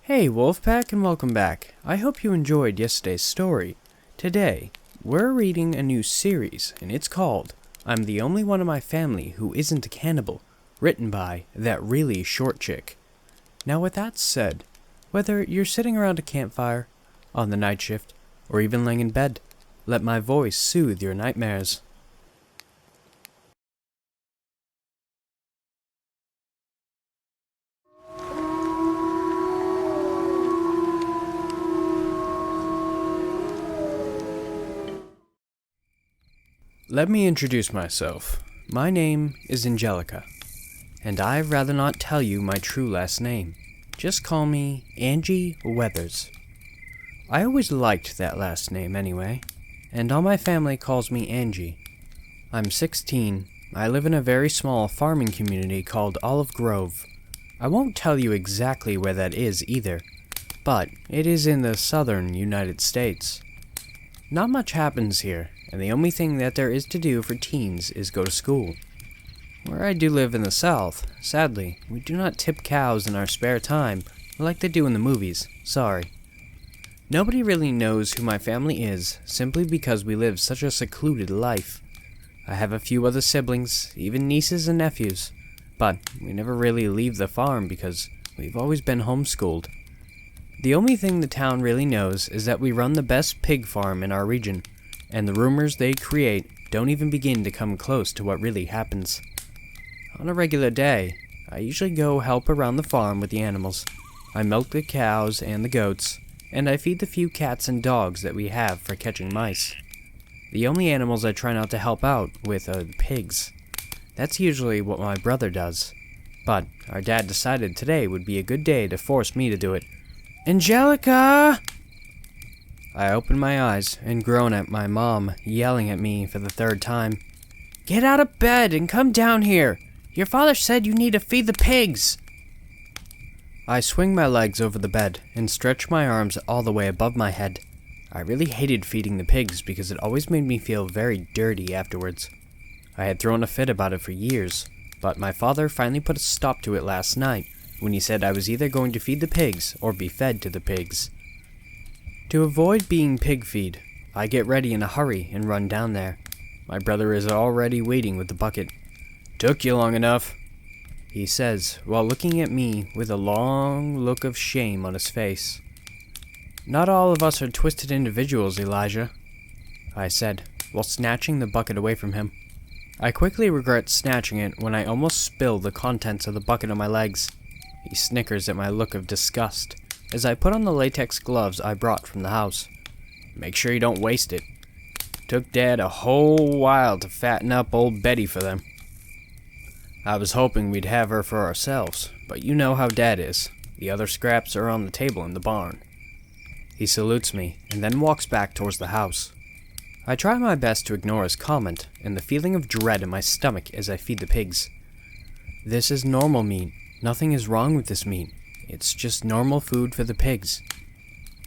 Hey Wolfpack, and welcome back. I hope you enjoyed yesterday's story. Today, we're reading a new series, and it's called I'm the Only One in My Family Who Isn't a Cannibal, written by That Really Short Chick. Now with that said, whether you're sitting around a campfire, on the night shift, or even laying in bed, let my voice soothe your nightmares. Let me introduce myself. My name is Angelica, and I'd rather not tell you my true last name. Just call me Angie Weathers. I always liked that last name anyway, and all my family calls me Angie. I'm 16. I live in a very small farming community called Olive Grove. I won't tell you exactly where that is either, but it is in the southern United States. Not much happens here, and the only thing that there is to do for teens is go to school. Where I do live in the south, sadly, we do not tip cows in our spare time like they do in the movies, sorry. Nobody really knows who my family is, simply because we live such a secluded life. I have a few other siblings, even nieces and nephews, but we never really leave the farm because we've always been homeschooled. The only thing the town really knows is that we run the best pig farm in our region, and the rumors they create don't even begin to come close to what really happens. On a regular day, I usually go help around the farm with the animals. I milk the cows and the goats, and I feed the few cats and dogs that we have for catching mice. The only animals I try not to help out with are the pigs. That's usually what my brother does, but our dad decided today would be a good day to force me to do it. Angelica! I open my eyes and groan at my mom yelling at me for the third time. Get out of bed and come down here! Your father said you need to feed the pigs! I swing my legs over the bed and stretch my arms all the way above my head. I really hated feeding the pigs because it always made me feel very dirty afterwards. I had thrown a fit about it for years, but my father finally put a stop to it last night when he said I was either going to feed the pigs or be fed to the pigs. To avoid being pig feed, I get ready in a hurry and run down there. My brother is already waiting with the bucket. Took you long enough, he says, while looking at me with a long look of shame on his face. Not all of us are twisted individuals, Elijah, I said, while snatching the bucket away from him. I quickly regret snatching it when I almost spill the contents of the bucket on my legs. He snickers at my look of disgust as I put on the latex gloves I brought from the house. Make sure you don't waste it. Took Dad a whole while to fatten up old Betty for them. I was hoping we'd have her for ourselves, but you know how Dad is. The other scraps are on the table in the barn. He salutes me and then walks back towards the house. I try my best to ignore his comment and the feeling of dread in my stomach as I feed the pigs. This is normal meat. Nothing is wrong with this meat. It's just normal food for the pigs.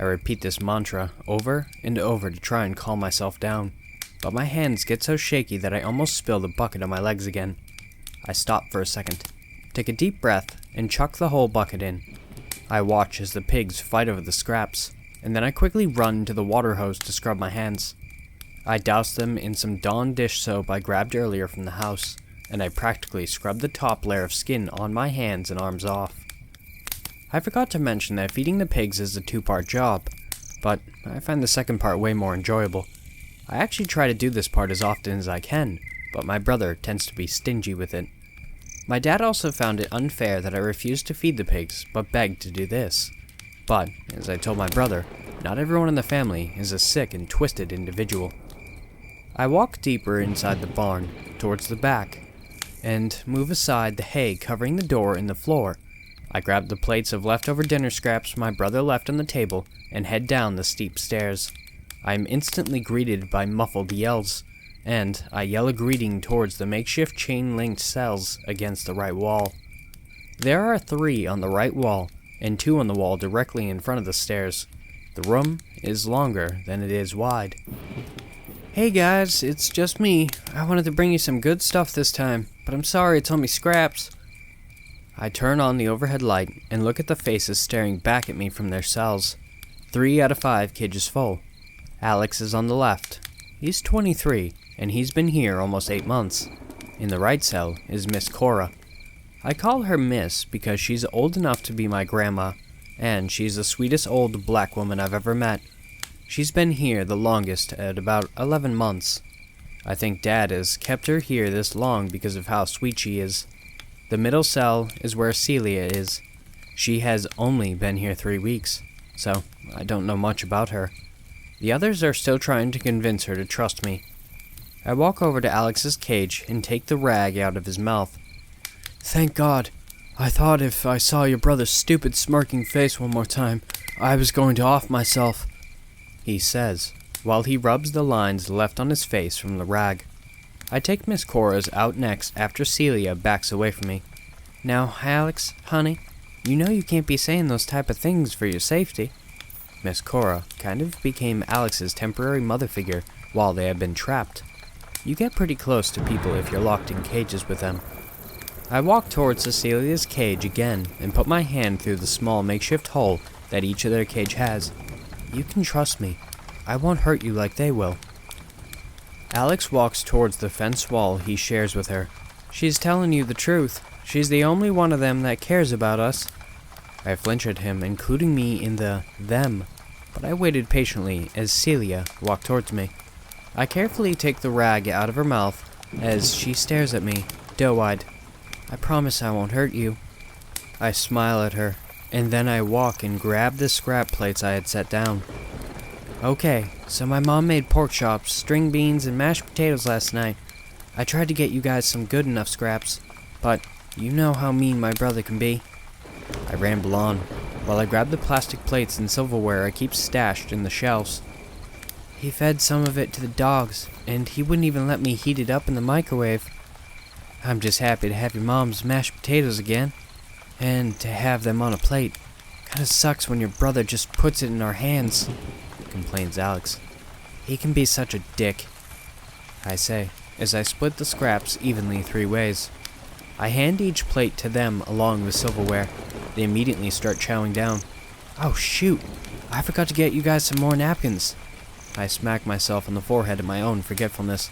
I repeat this mantra over and over to try and calm myself down, but my hands get so shaky that I almost spill the bucket on my legs again. I stop for a second, take a deep breath, and chuck the whole bucket in. I watch as the pigs fight over the scraps, and then I quickly run to the water hose to scrub my hands. I douse them in some Dawn dish soap I grabbed earlier from the house, and I practically scrub the top layer of skin on my hands and arms off. I forgot to mention that feeding the pigs is a two-part job, but I find the second part way more enjoyable. I actually try to do this part as often as I can, but my brother tends to be stingy with it. My dad also found it unfair that I refused to feed the pigs, but begged to do this. But, as I told my brother, not everyone in the family is a sick and twisted individual. I walk deeper inside the barn, towards the back, and move aside the hay covering the door and the floor. I grab the plates of leftover dinner scraps my brother left on the table and head down the steep stairs. I am instantly greeted by muffled yells, and I yell a greeting towards the makeshift chain-linked cells against the right wall. There are 3 on the right wall, and 2 on the wall directly in front of the stairs. The room is longer than it is wide. Hey guys, it's just me. I wanted to bring you some good stuff this time, but I'm sorry it's only scraps. I turn on the overhead light and look at the faces staring back at me from their cells. 3 out of 5 cages full. Alex is on the left. He's 23, and he's been here almost 8 months. In the right cell is Miss Cora. I call her Miss because she's old enough to be my grandma, and she's the sweetest old black woman I've ever met. She's been here the longest at about 11 months. I think Dad has kept her here this long because of how sweet she is. The middle cell is where Celia is. She has only been here 3 weeks, so I don't know much about her. The others are still trying to convince her to trust me. I walk over to Alex's cage and take the rag out of his mouth. Thank God. I thought if I saw your brother's stupid smirking face one more time, I was going to off myself, he says, while he rubs the lines left on his face from the rag. I take Miss Cora's out next after Celia backs away from me. Now, Alex, honey, you know you can't be saying those type of things for your safety. Miss Cora kind of became Alex's temporary mother figure while they had been trapped. You get pretty close to people if you're locked in cages with them. I walk towards Cecilia's cage again and put my hand through the small makeshift hole that each of their cage has. You can trust me. I won't hurt you like they will. Alex walks towards the fence wall he shares with her. She's telling you the truth. She's the only one of them that cares about us. I flinch at him, including me in the them, but I waited patiently as Celia walked towards me. I carefully take the rag out of her mouth as she stares at me, doe-eyed. I promise I won't hurt you. I smile at her, and then I walk and grab the scrap plates I had set down. Okay, so my mom made pork chops, string beans, and mashed potatoes last night. I tried to get you guys some good enough scraps, but you know how mean my brother can be. I ramble on, while I grab the plastic plates and silverware I keep stashed in the shelves. He fed some of it to the dogs, and he wouldn't even let me heat it up in the microwave. I'm just happy to have your mom's mashed potatoes again, and to have them on a plate. Kinda sucks when your brother just puts it in our hands, complains Alex. He can be such a dick, I say, as I split the scraps evenly 3 ways. I hand each plate to them along with silverware. They immediately start chowing down. Oh shoot, I forgot to get you guys some more napkins. I smack myself on the forehead at my own forgetfulness.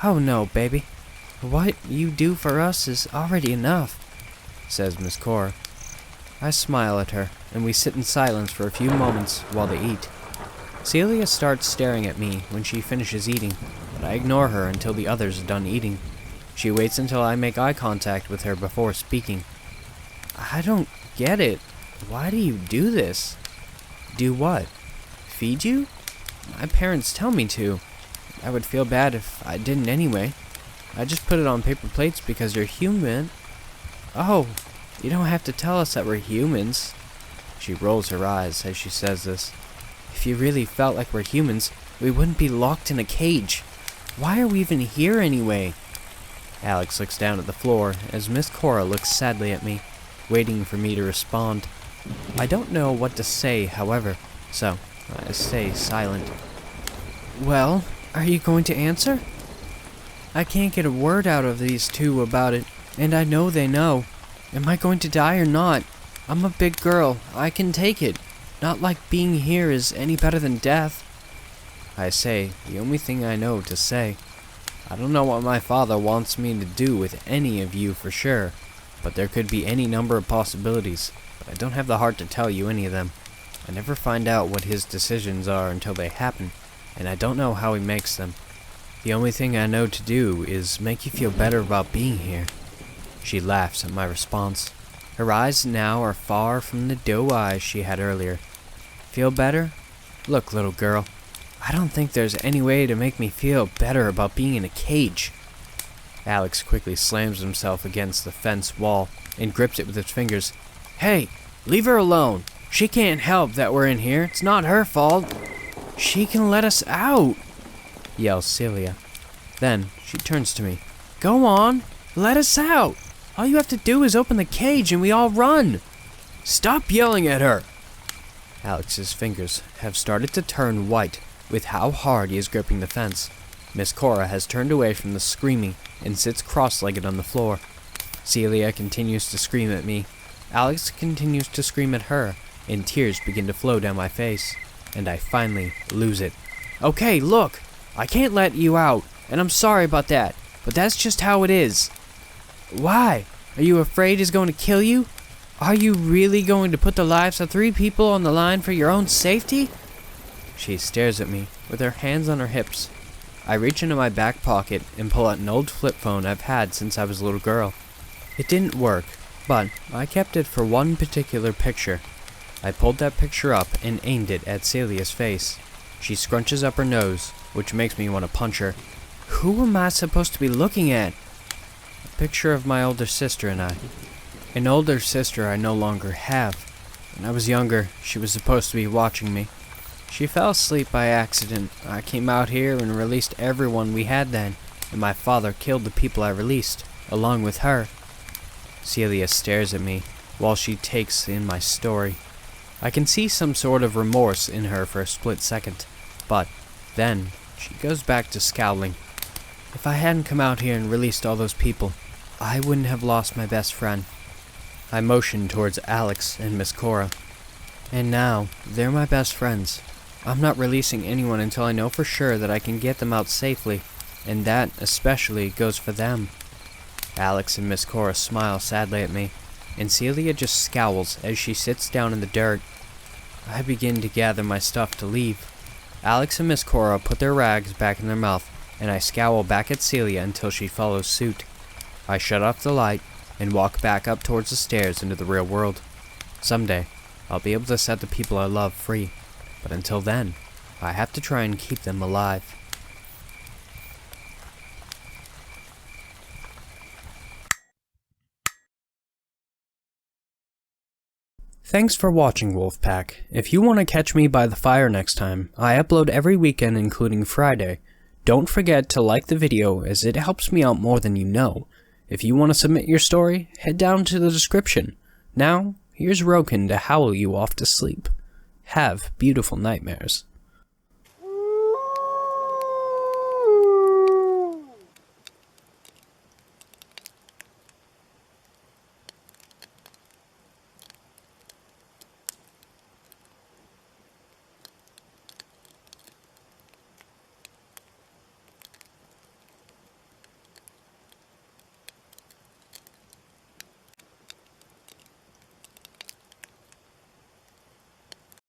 Oh no, baby. What you do for us is already enough, says Miss Cora. I smile at her, and we sit in silence for a few moments while they eat. Celia starts staring at me when she finishes eating, but I ignore her until the others are done eating. She waits until I make eye contact with her before speaking. I don't get it. Why do you do this? Do what? Feed you? My parents tell me to. I would feel bad if I didn't anyway. I just put it on paper plates because you're human. Oh, you don't have to tell us that we're humans. She rolls her eyes as she says this. If you really felt like we're humans, we wouldn't be locked in a cage. Why are we even here anyway? Alex looks down at the floor as Miss Cora looks sadly at me, waiting for me to respond. I don't know what to say, however, so I stay silent. Well, are you going to answer? I can't get a word out of these two about it, and I know they know. Am I going to die or not? I'm a big girl. I can take it. Not like being here is any better than death. I say the only thing I know to say. I don't know what my father wants me to do with any of you for sure, but there could be any number of possibilities, but I don't have the heart to tell you any of them. I never find out what his decisions are until they happen, and I don't know how he makes them. The only thing I know to do is make you feel better about being here. She laughs at my response. Her eyes now are far from the doe eyes she had earlier. Feel better? Look, little girl, I don't think there's any way to make me feel better about being in a cage. Alex quickly slams himself against the fence wall and grips it with his fingers. Hey, leave her alone. She can't help that we're in here. It's not her fault. She can let us out, yells Celia. Then she turns to me. Go on, let us out. All you have to do is open the cage and we all run. Stop yelling at her. Alex's fingers have started to turn white with how hard he is gripping the fence. Miss Cora has turned away from the screaming and sits cross-legged on the floor. Celia continues to scream at me. Alex continues to scream at her, and tears begin to flow down my face, and I finally lose it. Okay, look! I can't let you out, and I'm sorry about that, but that's just how it is. Why? Are you afraid he's going to kill you? Are you really going to put the lives of 3 people on the line for your own safety? She stares at me, with her hands on her hips. I reach into my back pocket and pull out an old flip phone I've had since I was a little girl. It didn't work, but I kept it for one particular picture. I pulled that picture up and aimed it at Celia's face. She scrunches up her nose, which makes me want to punch her. Who am I supposed to be looking at? A picture of my older sister and I. An older sister I no longer have. When I was younger, she was supposed to be watching me. She fell asleep by accident. I came out here and released everyone we had then, and my father killed the people I released, along with her. Celia stares at me, while she takes in my story. I can see some sort of remorse in her for a split second, but then she goes back to scowling. If I hadn't come out here and released all those people, I wouldn't have lost my best friend. I motion towards Alex and Miss Cora. And now, they're my best friends. I'm not releasing anyone until I know for sure that I can get them out safely, and that especially goes for them. Alex and Miss Cora smile sadly at me, and Celia just scowls as she sits down in the dirt. I begin to gather my stuff to leave. Alex and Miss Cora put their rags back in their mouth, and I scowl back at Celia until she follows suit. I shut off the light and walk back up towards the stairs into the real world. Someday, I'll be able to set the people I love free, but until then, I have to try and keep them alive. Thanks for watching, Wolfpack. If you want to catch me by the fire next time, I upload every weekend including Friday. Don't forget to like the video as it helps me out more than you know. If you want to submit your story, head down to the description. Now, here's Roken to howl you off to sleep. Have beautiful nightmares.